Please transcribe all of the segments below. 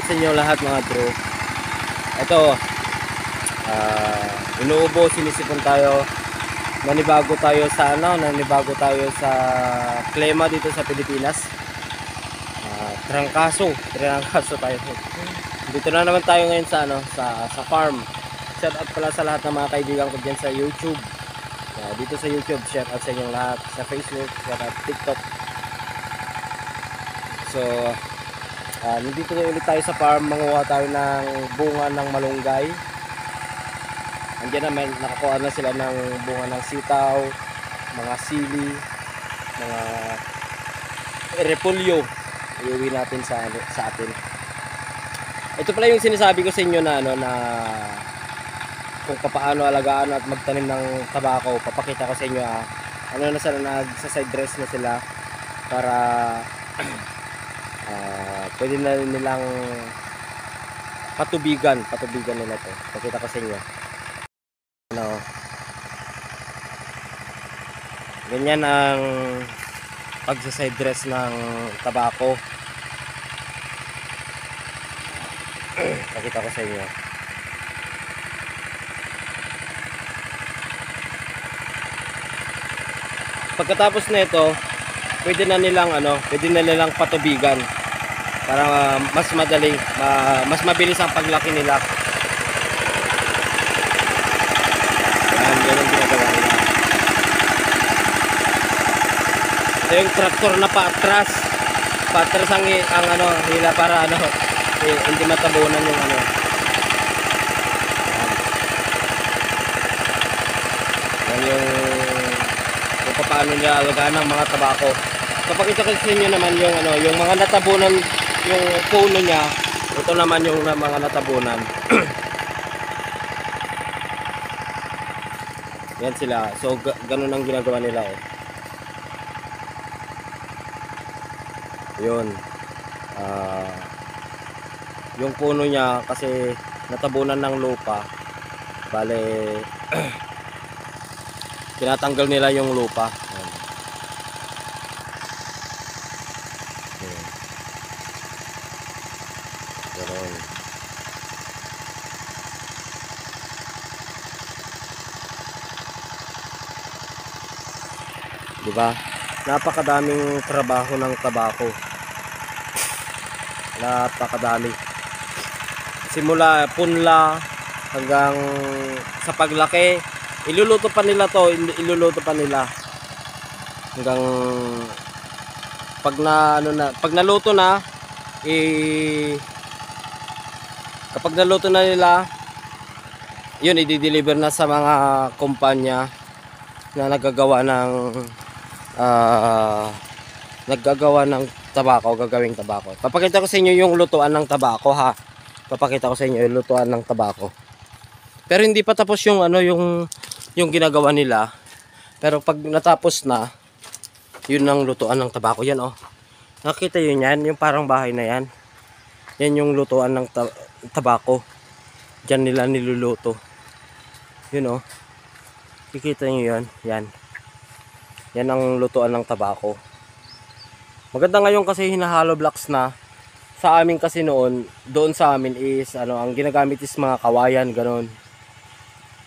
sa inyo lahat mga bro. Ito, inuubo, sinisipon tayo. Nanibago tayo sa klima dito sa Pilipinas. Trangkaso tayo. Dito na naman tayo ngayon sa farm. Shout out pala sa lahat ng mga kaibigan ko diyan sa YouTube. Dito sa YouTube, shout out sa inyong lahat. Sa Facebook, shout out TikTok. So, nandito na ulit tayo sa farm. Manguha tayo ng bunga ng malunggay. Andiyan naman, nakakuha na sila ng bunga ng sitaw, mga sili, mga repolyo. Iuwi natin sa atin. Ito pala yung sinasabi ko sa inyo na kung paano alagaan at magtanim ng tabako. Papakita ko sa inyo na sila, nagsa-side dress na sila para pwede na nilang patubigan nila to. Pakita ko sa inyo. Ganyan ang pagsa-side dress ng tabako. Pakita ko sa inyo. Pagkatapos na ito, pwede na nilang patubigan para mas madali, mas mabilis ang paglaki nila. Yan ang ginagawa nila. Ito yung traktor na paatras ang nila para hindi matabunan yung yan yung paano nila alagaan ng mga tabako. Papakita ko sa inyo naman yung mga natabunan, yung puno niya. Ito naman yung mga natabunan. Yan sila. So ganun ang ginagawa nila Yun. Yung puno niya kasi natabunan ng lupa. Bale tinatanggal nila yung lupa. Ganun. Diba? Napakadaming trabaho ng tabako. Napakadami. Simula punla hanggang sa paglaki, iluluto pa nila hanggang pag naluto na, kapag naluto na nila, yun i-deliver na sa mga kumpanya na naggagawa ng gagawing tabako. Papakita ko sa inyo yung lutuan ng tabako Pero hindi pa tapos yung ginagawa nila. Pero pag natapos na, yun ang lutuan ng tabako. Yan nakita yun yan, yung parang bahay na yan. Yan yung lutuan ng tabako. Diyan nila niluluto. Yun kikita nyo yan. Yan ang lutuan ng tabako. Maganda ngayon kasi hinahalo blocks na. Sa amin kasi doon sa amin is ang ginagamit is mga kawayan, ganun.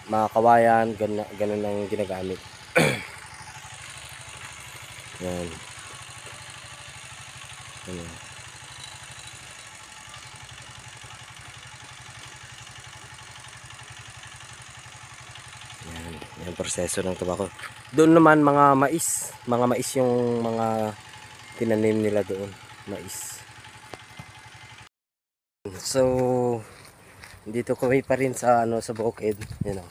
Mga kawayan, ganun ang ginagamit. Yan. Yan proseso ng tabako. Doon naman mga mais yung mga tinanim nila doon, mais. So dito kami pa rin sa bukid, mais.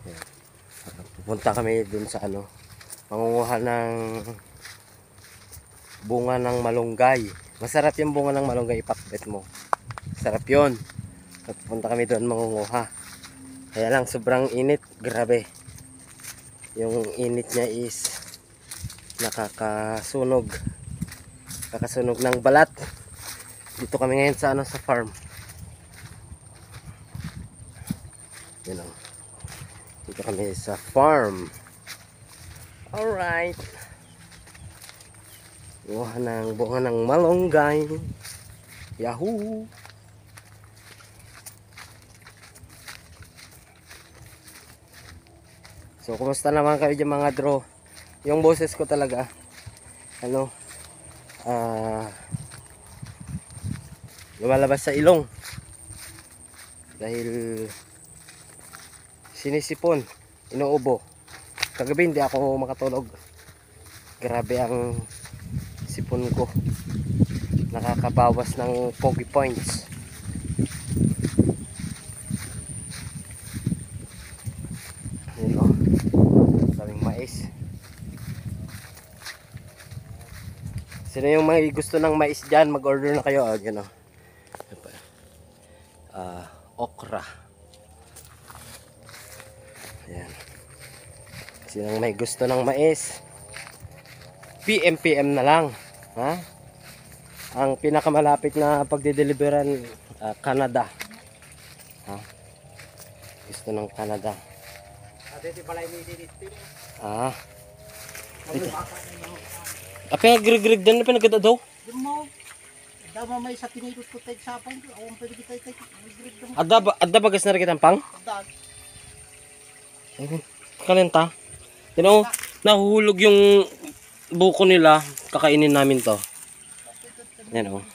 Yan. Pupunta kami doon sa mangunguha ng bunga ng malunggay. Masarap yung bunga ng malunggay, ipakbet mo. Sarap yun. Pupunta kami doon mangunguha. Kaya lang sobrang init, grabe. Yung init niya is nakakasunog ng balat. Dito kami ngayon sa farm. Dito kami sa farm. Alright. Buha ng bunga ng malunggay. Yahoo! So, kumusta naman kayo dyan mga draw? Yung boses ko talaga, ano, lumalabas sa ilong. Dahil sinisipon, inuubo. Kagabi hindi ako makatulog. Grabe ang sipon ko. Nakakabawas ng pogi points. Yun o. Daming mais. Sino yung may gusto ng mais dyan, mag-order na kayo. Yun o. Okra. Ayan. Sinong may gusto ng mais, PM na lang. Ha? Ang pinakamalapit na pagdideliveran, Canada. Ha? Gusto ng Canada. Apa grig-grig dan na pinagkata daw? Dama may sa pinirot ko tayo sa pang, awang pwede kita tayo. Adda bagas na rin kitang pang? Kalenta. You know, nahuhulog yung buko nila. Kakainin namin to. Yan o.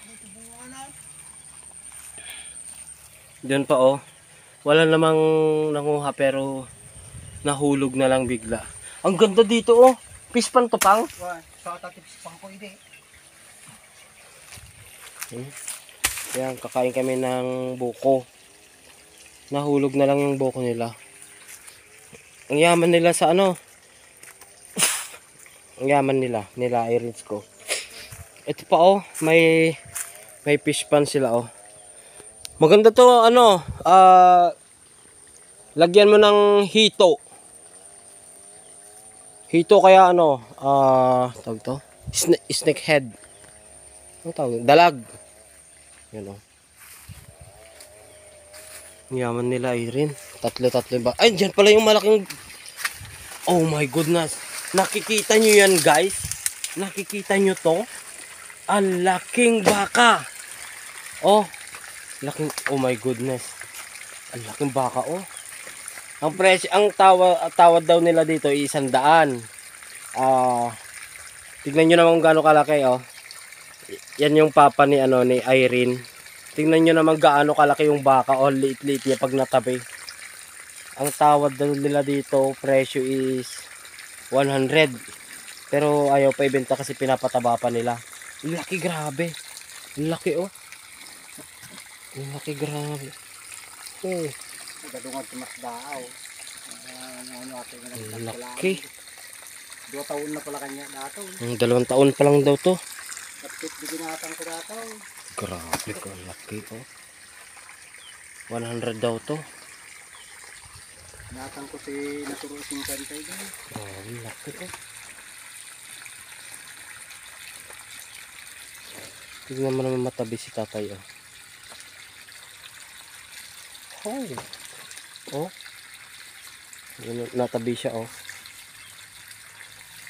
Diyan pa o. Wala namang nanguha pero nahulog na lang bigla. Ang ganda dito o. Fish pan to pang. Sa tatipis pang ko hindi. Yan, kakain kami ng buko. Nahulog na lang yung buko nila. Ang yaman nila sa ano. Ang yaman nila Irins ko. Ito pa oh, may fish pan sila oh. Maganda to ano, lagyan mo ng hito. Hito kaya ano, tawag to? Snake head. Ano tawag? Dalag. Yan oh. Ang yaman nila Irene. Tatlo ba? Ay, dyan pala yung malaking. Oh my goodness. Nakikita nyo yan guys? Nakikita nyo to? Ang laking baka. Oh. Laking, oh my goodness. Ang laking baka oh. Ang presyo, ang tawad daw nila dito ay 100. Tignan nyo naman kung gaano kalaki oh. Yan yung papa ni ano ni Irene. Tingnan nyo naman gaano kalaki yung baka o liit-liit niya pag natabi. Ang tawad daw nila dito presyo is 100. Pero ayaw pa ibenta kasi pinapataba pa nila. Laki grabe. Laki oh. Laki grabe. Oh. Gadungan tumas daaw. Laki. 2 taon na pala kanya dato. 2 taon pa lang daw to. Tapos binatang ko dato. Grabe ko, laki oh. 100 daw to. Binatang ko si naturo 50 din. Oh, laki oh. Tignan mo naman matabi si tatay oh. Oh. Natabi siya oh.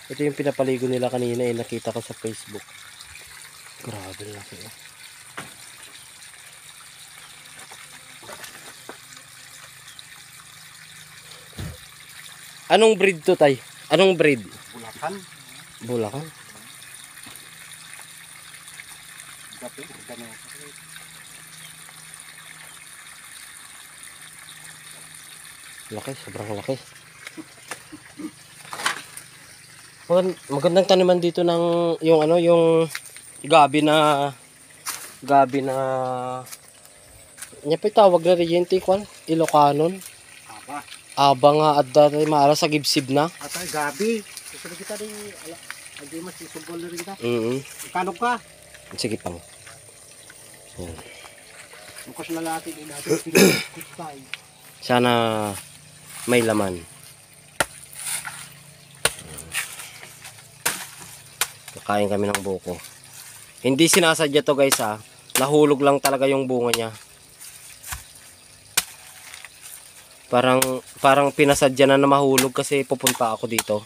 Ito yung pinapaligo nila kanina eh, nakita ko sa Facebook. Grabe laki oh. Anong breed to tay? Anong breed? Bulacan. Bulacan? Gapi, ganun. Laki, sobrang laki. Magandang taniman dito ng yung ano, yung gabi na nya pa tawag na regente kwan, Ilocanon. Aba. Aba nga at dati maara sa gibsib na. Atay gabi. Gusto kita rin adi mas isubol na rin ta. Kanok ka. Sige pang. Bukas na natin pinagkutay. Sana may laman. Kakain kami ng buko. Hindi sinasadya to guys ha. Nahulog lang talaga yung bunga niya. Parang pinasadya na mahulog kasi pupunta ako dito.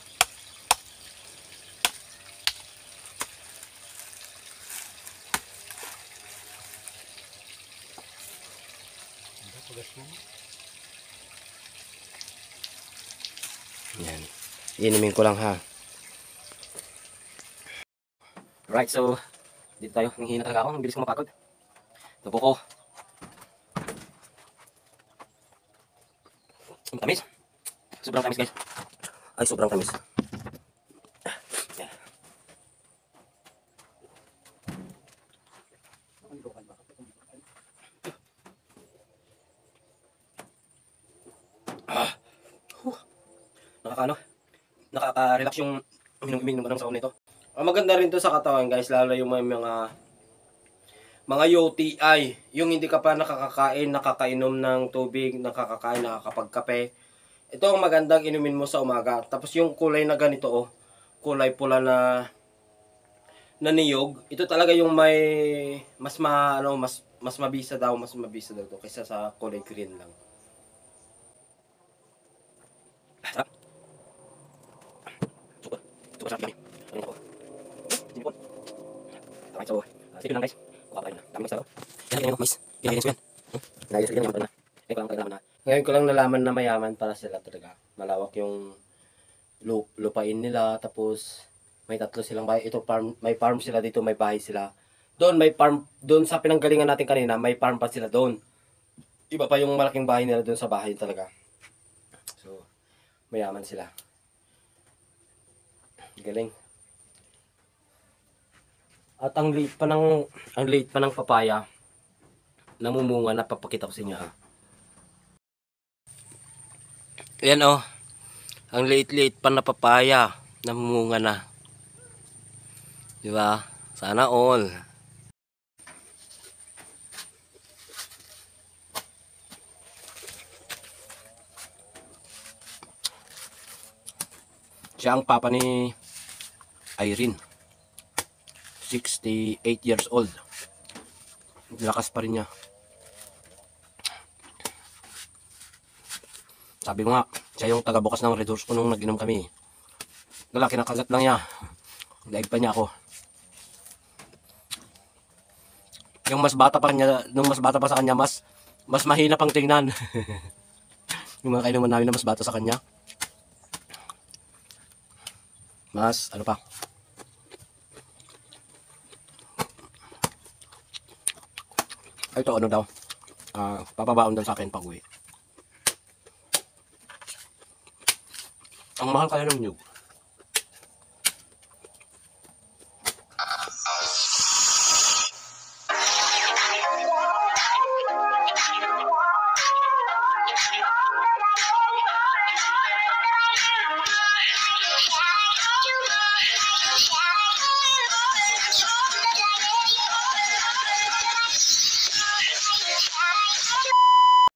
Yan. Inumin ko lang ha. Right, so dito tayo. Nanghihina talaga ako. Ang bilis ko mapagod. Tubo ko. Ang tamis. Sobrang tamis, guys. Ay, sobrang tamis. Yan. Nakaka-relax yung uminom ng saon nito. Ang maganda rin to sa katawan, guys, lalo yung mga UTI, yung hindi ka pa nakakakain, nakakainom ng tubig, nakakakain, nakakapagkape. Ito ang magandang inumin mo sa umaga. Tapos yung kulay na ganito, oh, kulay pula na niyog, ito talaga yung may mas mabisa daw to kaysa sa kulay green lang. Sarap. Super sarap kami. Ano ko? Sinipon. Okay, so, sige lang guys. Kuha pa rin na. Dami mais na. Yan, mais. Pinahilin ko yan. Pinahilin ko yan, yaman pa rin na. Ngayon ko lang nalaman na mayaman para sila talaga. Malawak yung lupain nila. Tapos, may 3 silang bahay. Ito, may farm sila dito, may bahay sila. Doon, may farm. Doon sa pinanggalingan natin kanina, may farm pa sila doon. Iba pa yung malaking bahay nila doon sa bahay talaga. So, mayaman sila. Galing. At ang liit pa ng papaya. Namumunga na, papakita ko sa inyo ha. Ayan oh. Ang liit-liit pa na papaya. Namumunga na. Di ba? Sana all. Siya ang papa ni Irene. 68 years old. Lakas pa rin niya. Sabi ko nga, siya yung tagabukas ng resource ko nung nag-inom kami. Lalaki na kagat lang niya. Daig pa niya ako. Yung mas bata pa kanya, nung mas bata pa sa kanya, mas mahina pang tingnan. Yung mga kainuman namin na mas bata sa kanya. Mas, ano pa? Ito, ano daw? Papabaon daw sa akin pag uwi. Ang mahal kaya ng nyug.